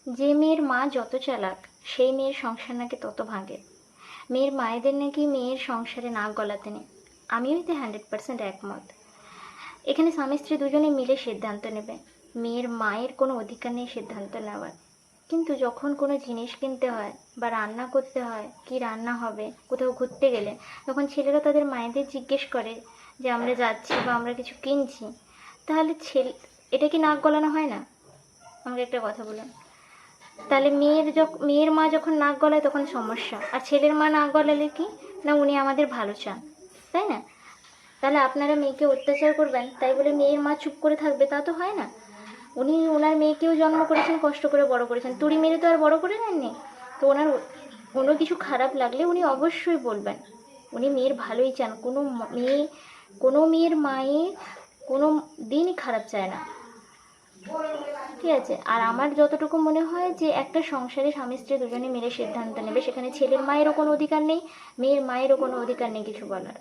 যে মেয়ের মা যত চালাক সেই মেয়ের সংসার নাকি তত ভাঙে। মেয়ের মায়েদের নাকি মেয়ের সংসারে নাক গলাতে নেই। আমিও এতে 100% একমত। এখানে স্বামী স্ত্রী দুজনে মিলে সিদ্ধান্ত নেবে, মেয়ের মায়ের কোনো অধিকার নেই সিদ্ধান্ত নেওয়ার। কিন্তু যখন কোনো জিনিস কিনতে হয় বা রান্না করতে হয়, কি রান্না হবে, কোথাও ঘুরতে গেলে তখন ছেলেরা তাদের মায়েদের জিজ্ঞেস করে যে আমরা যাচ্ছি বা আমরা কিছু কিনছি, তাহলে এটা কি নাক গলানো হয় না? আমাকে একটা কথা বলুন। তাহলে মেয়ের মা যখন নাক গলায় তখন সমস্যা, আর ছেলের মা নাক গলালে কি না উনি আমাদের ভালো চান, তাই না? তাহলে আপনারা মেয়েকে অত্যাচার করবেন তাই বলে মেয়ের মা চুপ করে থাকবে তা তো হয় না। উনি ওনার মেয়েকেও জন্ম করেছেন, কষ্ট করে বড় করেছেন, তুড়ি মেরে তো আর বড় করে নেননি। তো ওনার কোনো কিছু খারাপ লাগলে উনি অবশ্যই বলবেন। উনি মেয়ের ভালোই চান, কোনো মেয়ের মায়ের কোনো দিনই খারাপ চায় না, ঠিক আছে? আর আমার যতটুকু মনে হয় যে একটা সংসারে স্বামী স্ত্রী দুজনে মিলে সিদ্ধান্ত নেবে, সেখানে ছেলের মায়েরও কোনো অধিকার নেই, মেয়ের মায়েরও কোনো অধিকার নেই কিছু বলার।